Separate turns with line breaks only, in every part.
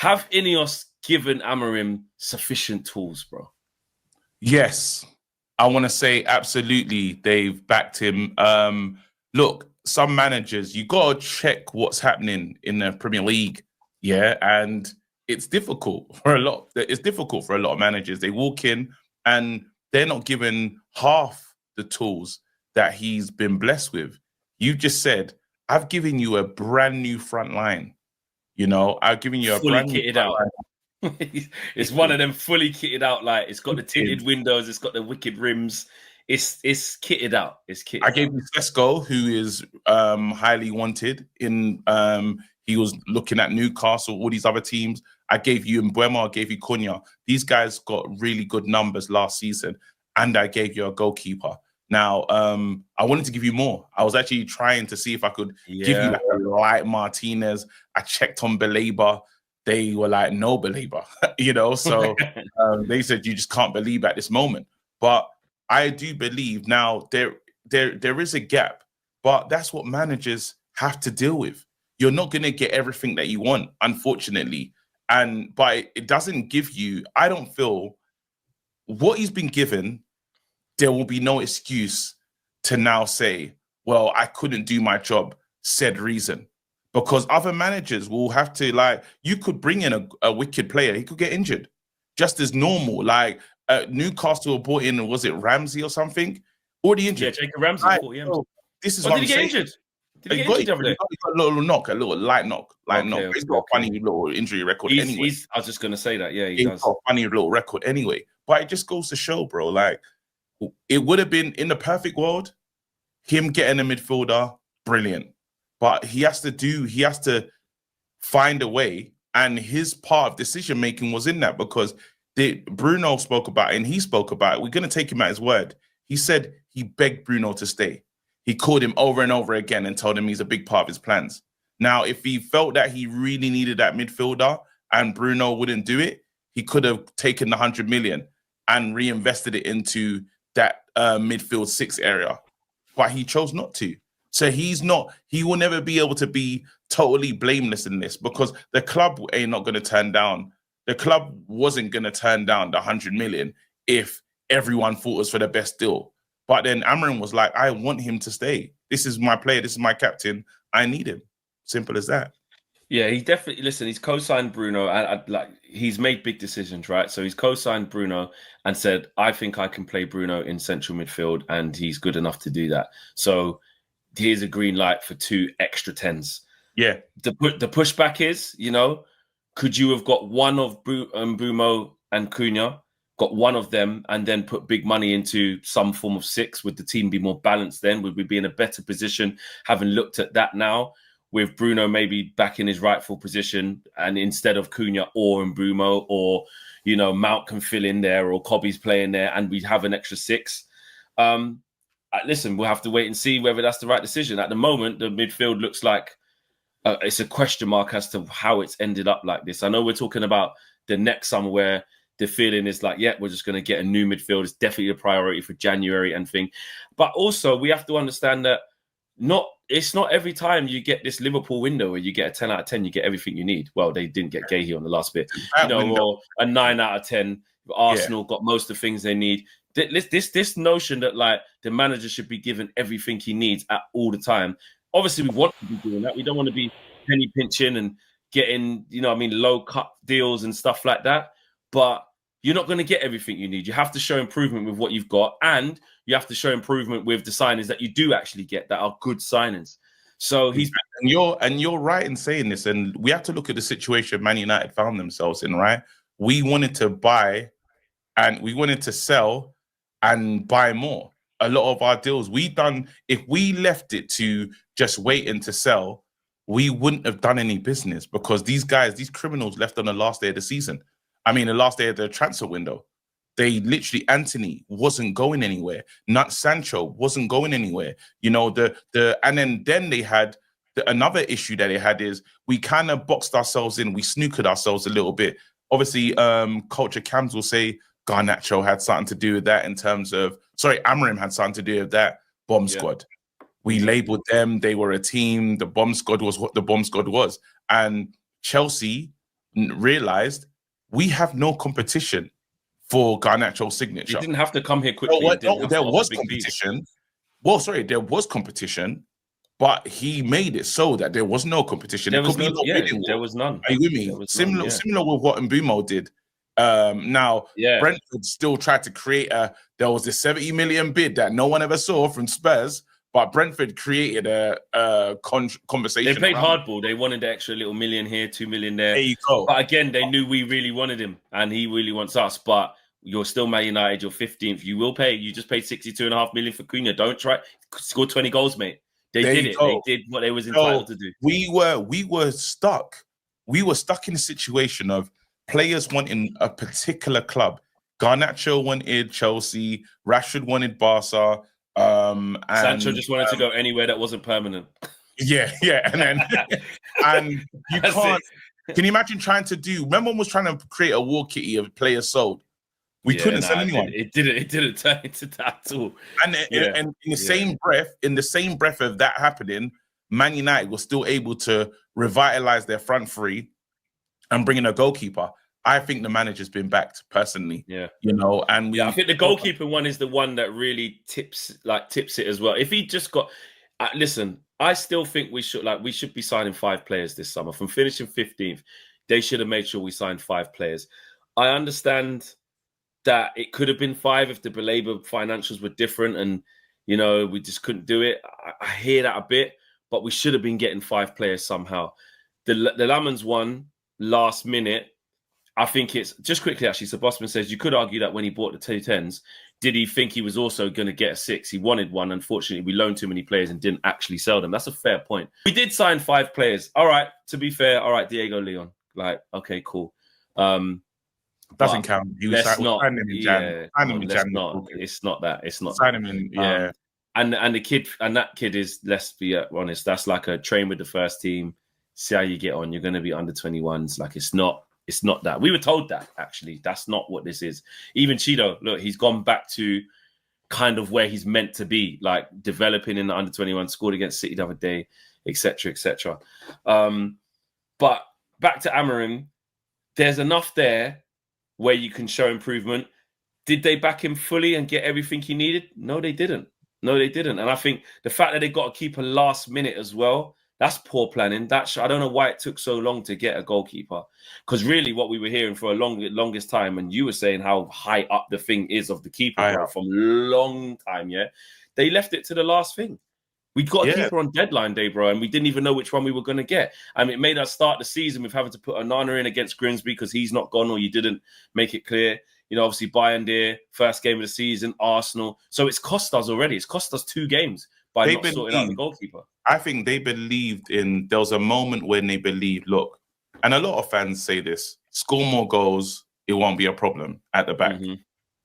Have INEOS given Amorim sufficient tools, bro?
Yes, I want to say absolutely they've backed him. Look, some managers, you got to check what's happening in the Premier League. Yeah. And it's difficult for a lot. It's difficult for a lot of managers. They walk in and they're not given half the tools that he's been blessed with. You just said, I've given you a brand new front line. I've given you a
Fully
brand new
kitted
front
out.
line.
It's one of them fully kitted out. Like it's got the tinted windows, it's got the wicked rims. It's kitted out. It's kitted
I gave
out.
you Sesko, who is highly wanted in. He was looking at Newcastle, all these other teams. I gave you Mbeumo, I gave you Cunha. These guys got really good numbers last season, and I gave you a goalkeeper. Now, I wanted to give you more. I was actually trying to see if I could give you like a light Martinez. I checked on Belabor. They were like, no Belabor, So they said you just can't believe at this moment. But I do believe now there is a gap, but that's what managers have to deal with. You're not going to get everything that you want, unfortunately. But it doesn't give you, I don't feel what he's been given, there will be no excuse to now say, well, I couldn't do my job, said reason. Because other managers will have to, you could bring in a wicked player, he could get injured. Just as normal. Newcastle brought in, was it Ramsey or something? Already injured.
Yeah, Jacob Ramsey.
This is what I'm saying.
Injured? Did he get injured over there?
He got a little knock, a little light knock. He's got a funny little injury record anyway.
I was just going to say that. Yeah, he does.
Got a funny little record anyway. But it just goes to show, bro, it would have been, in the perfect world, him getting a midfielder, brilliant. But he has to find a way. And his part of decision-making was in that because Bruno spoke about it and he spoke about it. We're going to take him at his word. He said he begged Bruno to stay. He called him over and over again and told him he's a big part of his plans. Now, if he felt that he really needed that midfielder and Bruno wouldn't do it, he could have taken the 100 million and reinvested it into that midfield 6 area. But he chose not to. So he will never be able to be totally blameless in this because the club ain't not going to turn down. The club wasn't going to turn down the 100 million if everyone thought it was for the best deal. But then Amorim was like, I want him to stay. This is my player. This is my captain. I need him. Simple as that.
Yeah, he definitely, listen, he's co-signed Bruno. He's made big decisions, right? So he's co-signed Bruno and said, I think I can play Bruno in central midfield and he's good enough to do that. So here's a green light for 2 extra 10s.
Yeah.
The pushback is, could you have got one of Mbeumo and Cunha, got one of them and then put big money into some form of 6? Would the team be more balanced then? Would we be in a better position having looked at that now with Bruno maybe back in his rightful position and instead of Cunha or Mbeumo or, Mount can fill in there or Cobby's playing there and we'd have an extra 6? Listen, we'll have to wait and see whether that's the right decision. At the moment, the midfield looks like it's a question mark as to how it's ended up like this. I know we're talking about the next summer where the feeling is like, yeah, we're just going to get a new midfield. It's definitely a priority for January and thing. But also, we have to understand that it's not every time you get this Liverpool window where you get a 10 out of 10, you get everything you need. Well, they didn't get Gahey on the last bit, or a 9 out of 10. Arsenal got most of the things they need. This notion that the manager should be given everything he needs at all the time. Obviously, we want to be doing that. We don't want to be penny pinching and getting, low cut deals and stuff like that. But you're not going to get everything you need. You have to show improvement with what you've got, and you have to show improvement with the signings that you do actually get that are good signings. So
you're right in saying this, and we have to look at the situation Man United found themselves in. Right, we wanted to buy, and we wanted to sell, and buy more. A lot of our deals if we left it to just waiting to sell, we wouldn't have done any business because these criminals left on the last day of the season. I mean, the last day of the transfer window. They literally, Anthony wasn't going anywhere. Not Sancho wasn't going anywhere. And then they had another issue that they had is we kind of boxed ourselves in. We snookered ourselves a little bit. Obviously, culture cams will say Garnacho had something to do with that Amorim had something to do with that bomb squad. We labeled them. They were a team. The bomb squad was what the bomb squad was. And Chelsea realized we have no competition for Garnacho's signature.
He didn't have to come here quickly.
There was competition. Well, sorry, there was competition, but he made it so that there was no competition.
There was none.
Are you with me? Similar with what Mbumo did. Now, Brentford still tried to create there was this 70 million bid that no one ever saw from Spurs, but Brentford created a conversation.
They played hardball. They wanted the extra little million here, 2 million there.
There you go.
But again, they knew we really wanted him, and he really wants us. But you're still Man United. You're 15th. You will pay. You just paid 62.5 million for Cunha. Don't try score 20 goals, mate. They did it. They did what they was entitled to do.
We were stuck. We were stuck in a situation of players wanting a particular club. Garnacho wanted Chelsea. Rashford wanted Barca. And
Sancho just wanted to go anywhere that wasn't permanent.
Yeah, and then and you can't. Can you imagine trying to do? Remember, one was trying to create a war kitty of players sold. We couldn't sell anyone.
It didn't turn into that at all.
And in the same breath of that happening, Man United was still able to revitalize their front three and bring in a goalkeeper. I think the manager's been backed personally.
Yeah,
and
I think the goalkeeper one is the one that really tips it as well. If he just got, listen, I still think we should be signing 5 players this summer. From finishing 15th, they should have made sure we signed 5 players. I understand that it could have been 5 if the Labour financials were different, and we just couldn't do it. I hear that a bit, but we should have been getting 5 players somehow. The Lamans one last minute. I think it's just quickly, actually. So Bossman says you could argue that when he bought the 210s, did he think he was also going to get a 6? He wanted one. Unfortunately, we loaned too many players and didn't actually sell them. That's a fair point. We did sign 5 players. All right. To be fair, all right, Diego Leon. Like, okay, cool.
Doesn't count.
It's not that. It's not.
Sign him in, yeah.
And that kid is, let's be honest, that's like a train with the first team. See how you get on. You're going to be under 21s. Like, it's not that. We were told that, actually. That's not what this is. Even Chido, look, he's gone back to kind of where he's meant to be, like developing in the under 21, scored against City the other day, etc., etc. But back to Amorim, there's enough there where you can show improvement. Did they back him fully and get everything he needed? No, they didn't. And I think the fact that they got to keep a last minute as well, that's poor planning. I don't know why it took so long to get a goalkeeper. Because really what we were hearing for a longest time, and you were saying how high up the thing is of the keeper from long time, yeah? They left it to the last thing. We got a keeper on deadline day, bro, and we didn't even know which one we were going to get. I mean, it made us start the season with having to put Onana in against Grimsby because he's not gone or you didn't make it clear. Obviously Bayern there, first game of the season, Arsenal. So it's cost us already. It's cost us 2 games by not sorting out the goalkeeper.
I think they believed there was a moment when they believed, look, and a lot of fans say this, score more goals, it won't be a problem at the back.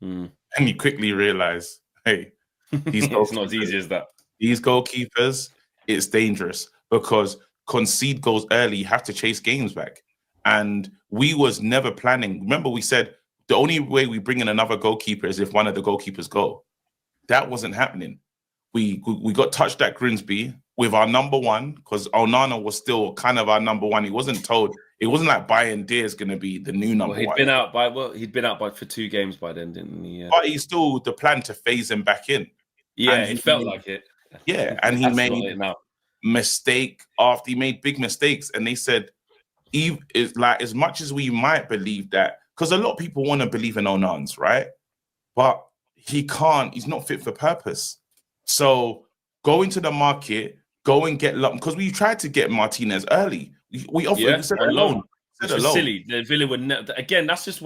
And you quickly realize, hey,
it's not as easy as that.
These goalkeepers, it's dangerous because concede goals early, you have to chase games back. And we was never planning. Remember, we said the only way we bring in another goalkeeper is if one of the goalkeepers go. That wasn't happening. We got touched at Grimsby with our number 1 because Onana was still kind of our number 1. He wasn't told. It wasn't like Bayern Deer is going to be the new number 1.
He'd been out for 2 games by then, didn't he? Yeah.
But he's still the plan to phase him back in.
Yeah, it felt like it.
Yeah, and he made mistake after he made big mistakes, and they said, "Is like as much as we might believe that, because a lot of people want to believe in Onans, right? But he can't. He's not fit for purpose. So go into the market, go and get luck. Because we tried to get Martinez early. We offered. We said alone.
Silly. The Villa would never. Again, that's just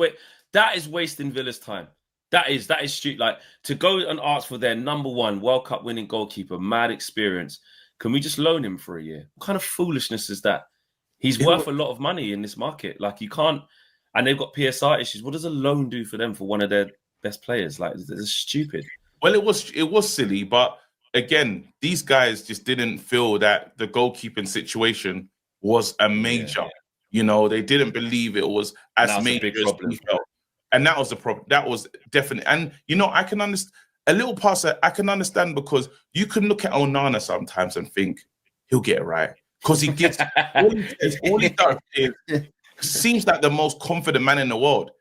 that is wasting Villa's time. That is stupid. Like to go and ask for their number 1 World Cup winning goalkeeper, mad experience. Can we just loan him for a year? What kind of foolishness is that? He's worth a lot of money in this market. Like you can't, and they've got PSR issues. What does a loan do for them for one of their best players? Like it's stupid.
Well, it was silly, but again, these guys just didn't feel that the goalkeeping situation was a major. They didn't believe it was as major as we felt. And that was the problem. That was definitely. And, I can understand a little past that. I can understand because you can look at Onana sometimes and think he'll get it right. Because he gets, all he does is seems like the most confident man in the world.